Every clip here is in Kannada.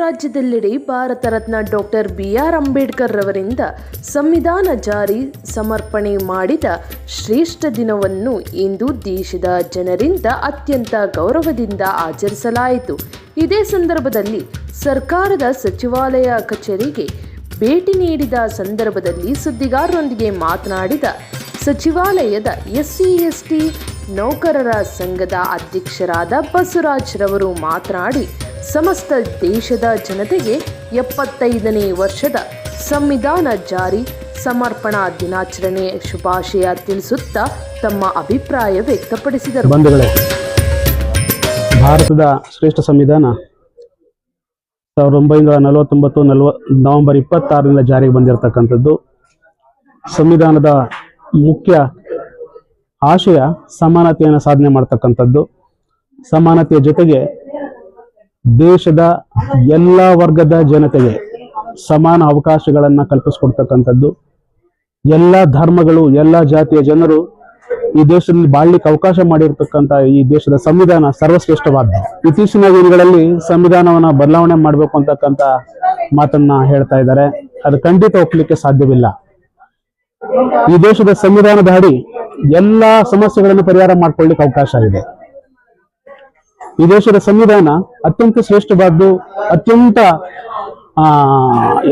ರಾಜ್ಯದೆಲ್ಲೆಡೆ ಭಾರತ ರತ್ನ ಡಾಕ್ಟರ್ BR ಅಂಬೇಡ್ಕರ್ ರವರಿಂದ ಸಂವಿಧಾನ ಜಾರಿ ಸಮರ್ಪಣೆ ಮಾಡಿದ ಶ್ರೇಷ್ಠ ದಿನವನ್ನು ಇಂದು ದೇಶದ ಜನರಿಂದ ಅತ್ಯಂತ ಗೌರವದಿಂದ ಆಚರಿಸಲಾಯಿತು. ಇದೇ ಸಂದರ್ಭದಲ್ಲಿ ಸರ್ಕಾರದ ಸಚಿವಾಲಯ ಕಚೇರಿಗೆ ಭೇಟಿ ನೀಡಿದ ಸಂದರ್ಭದಲ್ಲಿ ಸುದ್ದಿಗಾರರೊಂದಿಗೆ ಮಾತನಾಡಿದ ಸಚಿವಾಲಯದ SC/ST ನೌಕರರ ಸಂಘದ ಅಧ್ಯಕ್ಷರಾದ ಬಸವರಾಜ್ ರವರು ಮಾತನಾಡಿ, ಸಮಸ್ತ ದೇಶದ ಜನತೆಗೆ 75ನೇ ವರ್ಷದ ಸಂವಿಧಾನ ಜಾರಿ ಸಮರ್ಪಣಾ ದಿನಾಚರಣೆ ಶುಭಾಶಯ ತಿಳಿಸುತ್ತಾ ತಮ್ಮ ಅಭಿಪ್ರಾಯ ವ್ಯಕ್ತಪಡಿಸಿದರು. ಬಂಧುಗಳೇ, ಭಾರತದ ಶ್ರೇಷ್ಠ ಸಂವಿಧಾನ 1949 ನವೆಂಬರ್ 26ರಿಂದ ಜಾರಿಗೆ ಬಂದಿರತಕ್ಕಂಥದ್ದು. ಸಂವಿಧಾನದ ಮುಖ್ಯ ಆಶಯ ಸಮಾನತೆಯನ್ನು ಸಾಧನೆ ಮಾಡತಕ್ಕಂಥದ್ದು. ಸಮಾನತೆಯ ಜೊತೆಗೆ ದೇಶದ ಎಲ್ಲ ವರ್ಗದ ಜನತೆಗೆ ಸಮಾನ ಅವಕಾಶಗಳನ್ನು ಕಲ್ಪಿಸಿಕೊಡ್ತಕ್ಕಂಥದ್ದು. ಎಲ್ಲ ಧರ್ಮಗಳು, ಎಲ್ಲ ಜಾತಿಯ ಜನರು ಈ ದೇಶದಲ್ಲಿ ಬಾಳ್ಲಿಕ್ಕೆ ಅವಕಾಶ ಮಾಡಿರ್ತಕ್ಕಂಥ ಈ ದೇಶದ ಸಂವಿಧಾನ ಸರ್ವಶ್ರೇಷ್ಠವಾದ್ದು. ಇತ್ತೀಚಿನ ದಿನಗಳಲ್ಲಿ ಸಂವಿಧಾನವನ್ನ ಬದಲಾವಣೆ ಮಾಡಬೇಕು ಅಂತಕ್ಕಂಥ ಮಾತನ್ನ ಹೇಳ್ತಾ ಇದ್ದಾರೆ. ಅದು ಖಂಡಿತ ಒಪ್ಪಲಿಕ್ಕೆ ಸಾಧ್ಯವಿಲ್ಲ. ಈ ದೇಶದ ಸಂವಿಧಾನದ ಅಡಿ ಎಲ್ಲ ಸಮಸ್ಯೆಗಳನ್ನು ಪರಿಹಾರ ಮಾಡ್ಕೊಳ್ಳಿಕ್ಕೆ ಅವಕಾಶ ಇದೆ. ಈ ದೇಶದ ಸಂವಿಧಾನ ಅತ್ಯಂತ ಶ್ರೇಷ್ಠವಾದ್ದು. ಅತ್ಯಂತ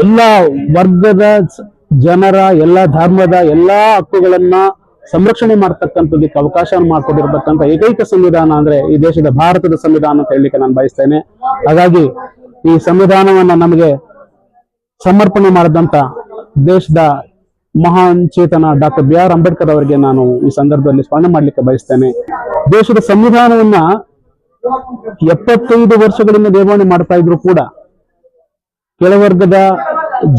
ಎಲ್ಲ ವರ್ಗದ ಜನರ, ಎಲ್ಲ ಧರ್ಮದ, ಎಲ್ಲಾ ಹಕ್ಕುಗಳನ್ನ ಸಂರಕ್ಷಣೆ ಮಾಡ್ತಕ್ಕಂಥದಕ್ಕೆ ಅವಕಾಶ ಮಾಡಿಕೊಟ್ಟಿರ್ತಕ್ಕಂಥ ಏಕೈಕ ಸಂವಿಧಾನ ಅಂದ್ರೆ ಈ ದೇಶದ ಭಾರತದ ಸಂವಿಧಾನ ಅಂತ ಹೇಳಲಿಕ್ಕೆ ನಾನು ಬಯಸ್ತೇನೆ. ಹಾಗಾಗಿ ಈ ಸಂವಿಧಾನವನ್ನ ನಮಗೆ ಸಮರ್ಪಣೆ ಮಾಡಿದಂತ ದೇಶದ ಮಹಾನ್ ಚೇತನ ಡಾಕ್ಟರ್ BR ಅಂಬೇಡ್ಕರ್ ಅವರಿಗೆ ನಾನು ಈ ಸಂದರ್ಭದಲ್ಲಿ ಸ್ಮರಣೆ ಮಾಡಲಿಕ್ಕೆ ಬಯಸ್ತೇನೆ. ದೇಶದ ಸಂವಿಧಾನವನ್ನ 75 ವರ್ಷಗಳಿಂದ ನಿರ್ವಹಣೆ ಮಾಡ್ತಾ ಇದ್ರು ಕೂಡ ಕೆಳವರ್ಗದ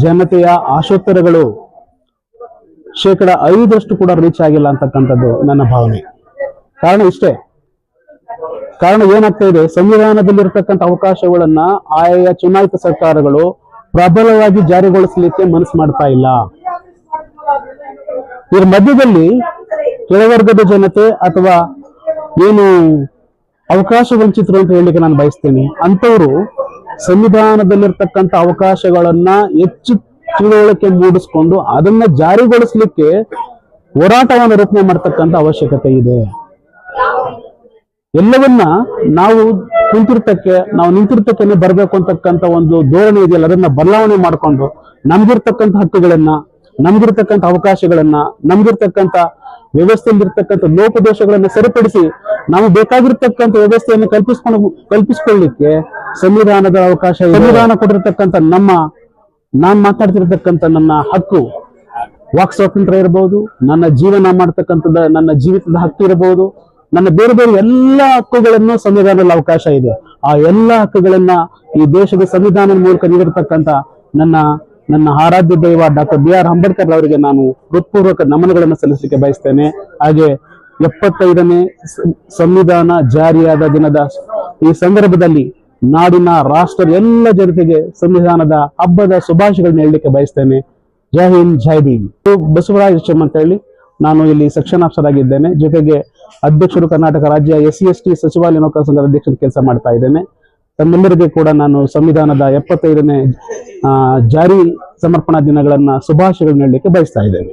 ಜನತೆಯ ಆಶೋತ್ತರಗಳು 5% ಕೂಡ ರೀಚ್ ಆಗಿಲ್ಲ ಅಂತಕ್ಕಂಥದ್ದು ನನ್ನ ಭಾವನೆ. ಕಾರಣ ಇಷ್ಟೇ. ಕಾರಣ ಏನಾಗ್ತಾ ಇದೆ, ಸಂವಿಧಾನದಲ್ಲಿರ್ತಕ್ಕಂಥ ಅವಕಾಶಗಳನ್ನ ಆಯಾ ಚುನಾಯಿತ ಸರ್ಕಾರಗಳು ಪ್ರಬಲವಾಗಿ ಜಾರಿಗೊಳಿಸಲಿಕ್ಕೆ ಮನಸ್ಸು ಮಾಡ್ತಾ ಇಲ್ಲ. ಇದರ ಮಧ್ಯದಲ್ಲಿ ಕೆಳವರ್ಗದ ಜನತೆ ಅಥವಾ ಏನು ಅವಕಾಶ ವಂಚಿತರು ಅಂತ ಹೇಳಲಿಕ್ಕೆ ನಾನು ಬಯಸ್ತೇನೆ, ಅಂತವರು ಸಂವಿಧಾನದಲ್ಲಿರ್ತಕ್ಕಂಥ ಅವಕಾಶಗಳನ್ನ ಹೆಚ್ಚು ತಿಳುವಳಿಕೆ ಮೂಡಿಸ್ಕೊಂಡು ಅದನ್ನ ಜಾರಿಗೊಳಿಸಲಿಕ್ಕೆ ಹೋರಾಟವನ್ನು ರೂಪಣೆ ಮಾಡ್ತಕ್ಕಂಥ ಅವಶ್ಯಕತೆ ಇದೆ. ಎಲ್ಲವನ್ನ ನಾವು ನಿಂತಿರ್ತಕ್ಕೆ ಬರಬೇಕು ಅಂತಕ್ಕಂಥ ಒಂದು ಧೋರಣೆ ಇದೆಯಲ್ಲ, ಅದನ್ನ ಬದಲಾವಣೆ ಮಾಡಿಕೊಂಡು ನಮ್ಗಿರ್ತಕ್ಕಂಥ ಹಕ್ಕುಗಳನ್ನ, ನಮ್ಗಿರ್ತಕ್ಕಂಥ ಅವಕಾಶಗಳನ್ನ, ನಮ್ಗಿರ್ತಕ್ಕಂಥ ವ್ಯವಸ್ಥೆಯಲ್ಲಿರ್ತಕ್ಕಂಥ ಲೋಪದೋಷಗಳನ್ನ ಸರಿಪಡಿಸಿ ನಾವು ಬೇಕಾಗಿರ್ತಕ್ಕಂಥ ವ್ಯವಸ್ಥೆಯನ್ನು ಕಲ್ಪಿಸಿಕೊಳ್ಳಿಕ್ಕೆ ಸಂವಿಧಾನದ ಅವಕಾಶ. ಸಂವಿಧಾನ ಕೊಟ್ಟಿರ್ತಕ್ಕಂಥ ನಾನ್ ಮಾತಾಡ್ತಿರ್ತಕ್ಕಂಥ ನನ್ನ ಹಕ್ಕು, ವಾಕ್ ಸ್ವಾತಂತ್ರ್ಯ ಇರಬಹುದು, ನನ್ನ ಜೀವನ ಮಾಡ್ತಕ್ಕಂಥದ್ದು, ನನ್ನ ಜೀವಿತದ ಹಕ್ಕು ಇರಬಹುದು, ನನ್ನ ಬೇರೆ ಬೇರೆ ಎಲ್ಲ ಹಕ್ಕುಗಳನ್ನು ಸಂವಿಧಾನದಲ್ಲಿ ಅವಕಾಶ ಇದೆ. ಆ ಎಲ್ಲ ಹಕ್ಕುಗಳನ್ನ ಈ ದೇಶದ ಸಂವಿಧಾನದ ಮೂಲಕ ನೀಡಿರ್ತಕ್ಕಂಥ ನನ್ನ ಆರಾಧ್ಯ ದೈವ ಡಾಕ್ಟರ್ BR ಅಂಬೇಡ್ಕರ್ ಅವರಿಗೆ ನಾನು ಹೃತ್ಪೂರ್ವಕ ನಮನಗಳನ್ನು ಸಲ್ಲಿಸಲಿಕ್ಕೆ ಬಯಸ್ತೇನೆ. ಹಾಗೆ 75ನೇ ಸಂವಿಧಾನ ಜಾರಿಯಾದ ದಿನದ ಈ ಸಂದರ್ಭದಲ್ಲಿ ನಾಡಿನ, ರಾಷ್ಟ್ರದ ಎಲ್ಲ ಜನತೆಗೆ ಸಂವಿಧಾನದ ಹಬ್ಬದ ಶುಭಾಶಯಗಳನ್ನ ಹೇಳಲಿಕ್ಕೆ ಬಯಸ್ತೇನೆ. ಜೈ ಹಿಂದ್, ಜೈ ಭೀಮ್. ಬಸವರಾಜ್ ಅಂತ ಹೇಳಿ ನಾನು ಇಲ್ಲಿ ಸೆಕ್ಷನ್ ಆಫೀಸರ್ ಆಗಿದ್ದೇನೆ. ಜೊತೆಗೆ ಅಧ್ಯಕ್ಷರು ಕರ್ನಾಟಕ ರಾಜ್ಯ SC/ST ಸಚಿವಾಲಯ ನೌಕರ ಸಂಘದ ಅಧ್ಯಕ್ಷರ ಕೆಲಸ ಮಾಡ್ತಾ ಇದ್ದೇನೆ. ತಮ್ಮೆಲ್ಲರಿಗೂ ಕೂಡ ನಾನು ಸಂವಿಧಾನದ 75ನೇ ಜಾರಿ ಸಮರ್ಪಣಾ ದಿನಗಳನ್ನ ಶುಭಾಶಯಗಳನ್ನ ಹೇಳಲಿಕ್ಕೆ ಬಯಸ್ತಾ ಇದ್ದೇನೆ.